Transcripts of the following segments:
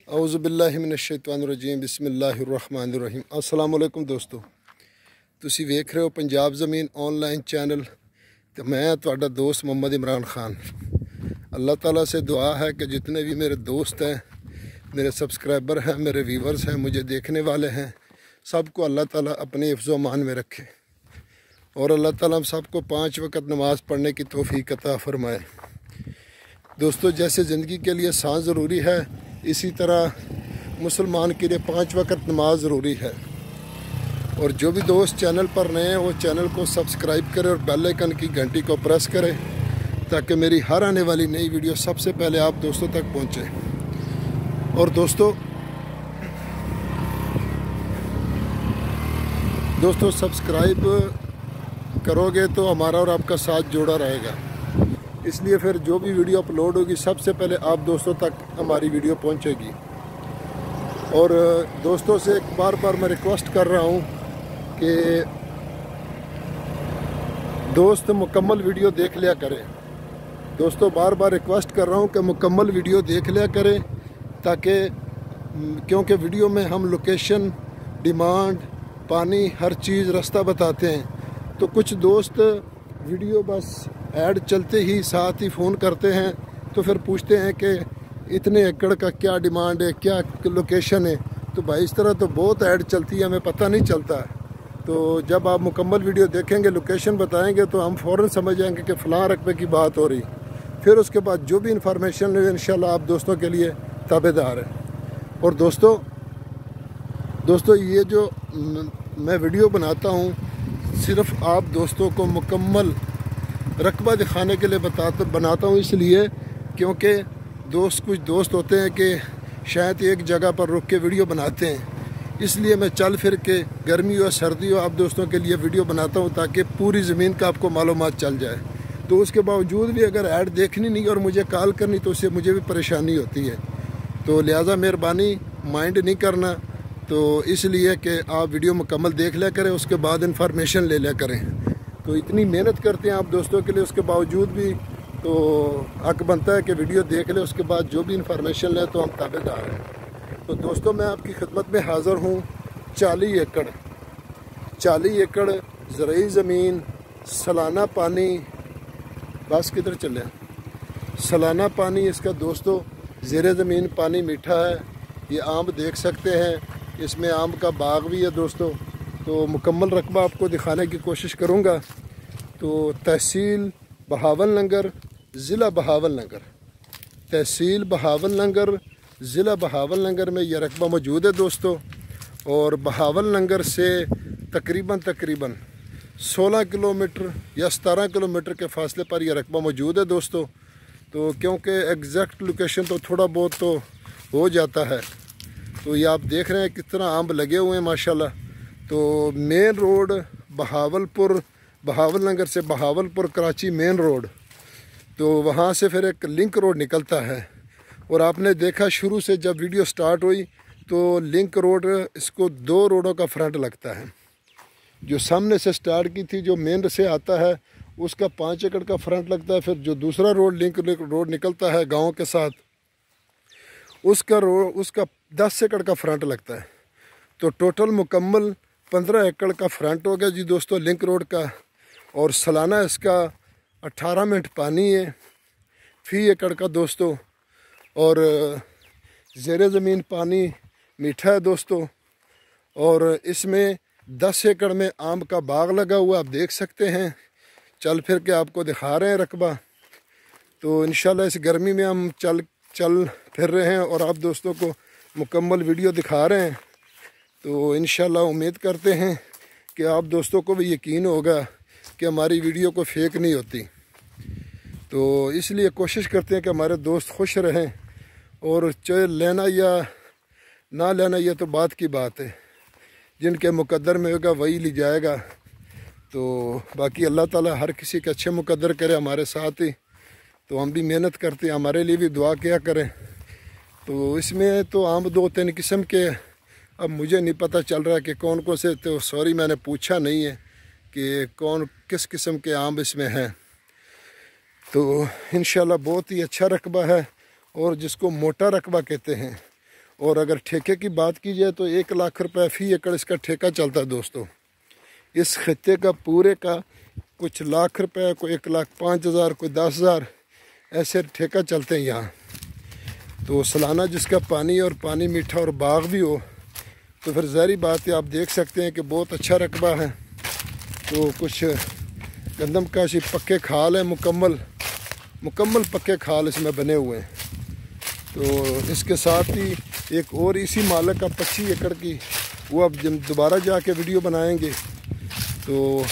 औज़ुबिल्लाहि मिनश्शैतानिर्रजीम बिस्मिल्लाहिर्रहमानिर्रहीम। अस्सलाम वालेकुम दोस्तों, तुसी वेख रहे हो पंजाब ज़मीन ऑनलाइन चैनल तो मैं तुहाडा दोस्त मोहम्मद इमरान खान। अल्लाह ताला से दुआ है कि जितने भी मेरे दोस्त हैं, मेरे सब्सक्राइबर हैं, मेरे व्यूवर्स हैं, मुझे देखने वाले हैं, सबको अल्लाह ताला अपने हिफ्ज़ मान में रखे और अल्लाह ताला हम सबको 5 वक़्त नमाज़ पढ़ने की तौफ़ीक अता फ़रमाए। दोस्तों, जैसे ज़िंदगी के लिए सांस ज़रूरी है, इसी तरह मुसलमान के लिए 5 वक़्त नमाज ज़रूरी है। और जो भी दोस्त चैनल पर नए हैं वो चैनल को सब्सक्राइब करें और बेल आइकन की घंटी को प्रेस करें ताकि मेरी हर आने वाली नई वीडियो सबसे पहले आप दोस्तों तक पहुंचे। और दोस्तों सब्सक्राइब करोगे तो हमारा और आपका साथ जुड़ा रहेगा, इसलिए फिर जो भी वीडियो अपलोड होगी सबसे पहले आप दोस्तों तक हमारी वीडियो पहुंचेगी। और दोस्तों से एक बार मैं रिक्वेस्ट कर रहा हूं कि दोस्त मुकम्मल वीडियो देख लिया करें। दोस्तों बार रिक्वेस्ट कर रहा हूं कि मुकम्मल वीडियो देख लिया करें ताकि क्योंकि वीडियो में हम लोकेशन, डिमांड, पानी, हर चीज़, रास्ता बताते हैं। तो कुछ दोस्त वीडियो बस ऐड चलते ही साथ ही फ़ोन करते हैं तो फिर पूछते हैं कि इतने एकड़ का क्या डिमांड है, क्या लोकेशन है। तो भाई इस तरह तो बहुत ऐड चलती है, हमें पता नहीं चलता है। तो जब आप मुकम्मल वीडियो देखेंगे, लोकेशन बताएंगे तो हम फ़ौरन समझ जाएंगे कि फ़लाँ रकबे की बात हो रही। फिर उसके बाद जो भी इंफॉर्मेशन है इंशाल्लाह आप दोस्तों के लिए ताबेदार है। और दोस्तों ये जो मैं वीडियो बनाता हूँ सिर्फ़ आप दोस्तों को मुकम्मल रकबा दिखाने के लिए बनाता हूँ, इसलिए क्योंकि कुछ दोस्त होते हैं कि शायद एक जगह पर रुक के वीडियो बनाते हैं, इसलिए मैं चल फिर के गर्मी हो सर्दी हो आप दोस्तों के लिए वीडियो बनाता हूँ ताकि पूरी ज़मीन का आपको मालूमात चल जाए। तो उसके बावजूद भी अगर ऐड देखनी नहीं और मुझे कॉल करनी तो उससे मुझे भी परेशानी होती है। तो लिहाजा मेहरबानी माइंड नहीं करना, तो इसलिए कि आप वीडियो मुकम्मल देख लिया करें, उसके बाद इंफॉर्मेशन ले लिया करें। तो इतनी मेहनत करते हैं आप दोस्तों के लिए, उसके बावजूद भी तो हक बनता है कि वीडियो देख ले, उसके बाद जो भी इंफॉर्मेशन ले तो हम ताबेदार हैं। तो दोस्तों मैं आपकी खिदमत में हाज़िर हूँ। 40 एकड़ ज़रई ज़मीन, सालाना पानी, बस किधर चले, सालाना पानी इसका दोस्तों, ज़ेरे ज़मीन पानी मीठा है। ये आम देख सकते हैं, इसमें आम का बाग भी है दोस्तों। तो मुकम्मल रकबा आपको दिखाने की कोशिश करूँगा। तो तहसील बहावल नगर, ज़िला बहावल नगर, तहसील बहावल नगर, ज़िला बहावल नगर में यह रकबा मौजूद है दोस्तों। और बहावल नगर से तकरीबन 16 किलोमीटर या 17 किलोमीटर के फासले पर यह रकबा मौजूद है दोस्तों। तो क्योंकि एग्जैक्ट लोकेशन तो थोड़ा बहुत तो हो जाता है। तो ये आप देख रहे हैं कितना आम लगे हुए हैं माशाल्लाह। तो मेन रोड बहावल नगर से बहावलपुर कराची मेन रोड, तो वहाँ से फिर एक लिंक रोड निकलता है। और आपने देखा शुरू से जब वीडियो स्टार्ट हुई तो लिंक रोड, इसको 2 रोडों का फ्रंट लगता है। जो सामने से स्टार्ट की थी, जो मेन से आता है, उसका 5 एकड़ का फ्रंट लगता है। फिर जो दूसरा रोड लिंक रोड निकलता है गाँव के साथ, उसका 10 एकड़ का फ्रंट लगता है। तो टोटल मुकम्मल 15 एकड़ का फ्रंट हो गया जी दोस्तों लिंक रोड का। और सालाना इसका 18 मिनट पानी है फ़ी एकड़ का दोस्तों। और ज़ेरे ज़मीन पानी मीठा है दोस्तों। और इसमें 10 एकड़ में आम का बाग लगा हुआ, आप देख सकते हैं। चल फिर के आपको दिखा रहे हैं रकबा। तो इंशाल्लाह इस गर्मी में हम चल फिर रहे हैं और आप दोस्तों को मुकम्मल वीडियो दिखा रहे हैं। तो इंशाल्लाह उम्मीद करते हैं कि आप दोस्तों को भी यकीन होगा कि हमारी वीडियो को फेक नहीं होती। तो इसलिए कोशिश करते हैं कि हमारे दोस्त खुश रहें। और चाहे लेना या ना लेना ये तो बात की बात है, जिनके मुकद्दर में होगा वही ले जाएगा। तो बाकी अल्लाह ताला हर किसी के अच्छे मुकद्दर करे हमारे साथ ही। तो हम भी मेहनत करते हैं, हमारे लिए भी दुआ किया करें। तो इसमें तो आम 2-3 किस्म के, अब मुझे नहीं पता चल रहा कि कौन से, तो सॉरी मैंने पूछा नहीं है कि किस किस्म के आम इसमें हैं। तो इंशाल्लाह बहुत ही अच्छा रकबा है और जिसको मोटा रकबा कहते हैं। और अगर ठेके की बात की जाए तो 1 लाख रुपए फ़ी एकड़ इसका ठेका चलता है दोस्तों। इस खत्ते का पूरे का कुछ लाख रुपए, कोई 1,05,000, कोई 10,000 ऐसे ठेका चलते हैं यहाँ। तो सालाना जिसका पानी और पानी मीठा और बाग भी हो तो फिर ज़ाहिर बात है, आप देख सकते हैं कि बहुत अच्छा रकबा है। तो कुछ गंदम का पक्के खाल है, मुकम्मल पक्के खाल इसमें बने हुए हैं। तो इसके साथ ही एक और इसी मालक का 25 एकड़ की, वो अब जब दोबारा जाके वीडियो बनाएंगे तो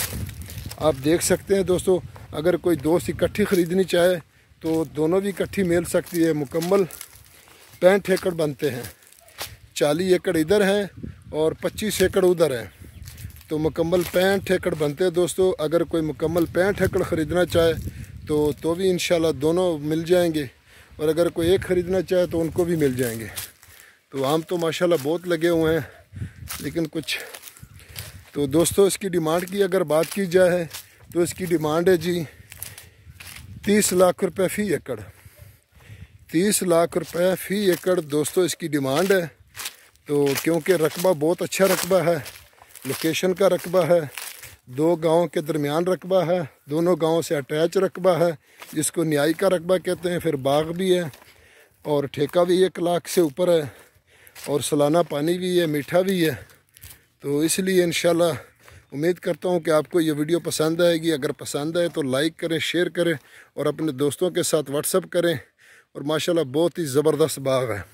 आप देख सकते हैं दोस्तों। अगर कोई दोस्त इकट्ठी ख़रीदनी चाहे तो दोनों भी इकट्ठी मिल सकती है। मुकम्मल 65 एकड़ बनते हैं, 40 एकड़ इधर हैं और 25 एकड़ उधर है। तो मुकम्मल 65 एकड़ बनते हैं दोस्तों। अगर कोई मुकम्मल 65 एकड़ ख़रीदना चाहे तो भी इंशाल्लाह दोनों मिल जाएंगे, और अगर कोई एक ख़रीदना चाहे तो उनको भी मिल जाएंगे। तो आम तो माशाल्लाह बहुत लगे हुए हैं, लेकिन कुछ तो दोस्तों इसकी डिमांड की अगर बात की जाए तो इसकी डिमांड है जी 30 लाख रुपए फ़ी एकड़। 30 लाख रुपए फ़ी एकड़ दोस्तों इसकी डिमांड है। तो क्योंकि रकबा बहुत अच्छा रकबा है, लोकेशन का रकबा है, 2 गाँव के दरमियान रकबा है, दोनों गाँव से अटैच रकबा है, जिसको न्यायी का रकबा कहते हैं। फिर बाग भी है और ठेका भी 1 लाख से ऊपर है, और सालाना पानी भी है, मीठा भी है। तो इसलिए इंशाल्लाह उम्मीद करता हूँ कि आपको ये वीडियो पसंद आएगी। अगर पसंद आए तो लाइक करें, शेयर करें और अपने दोस्तों के साथ व्हाट्सअप करें। और माशाल्लाह बहुत ही ज़बरदस्त बाग है।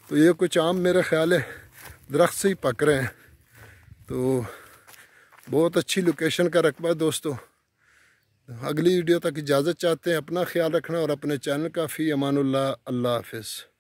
तो ये कुछ आम मेरा ख्याल है दरख्त से ही पक रहे हैं। तो बहुत अच्छी लोकेशन का रकबा है दोस्तों। अगली वीडियो तक इजाज़त चाहते हैं। अपना ख्याल रखना और अपने चैनल का फ़ी अमानुल्लाह। अल्लाह हाफ़िज़।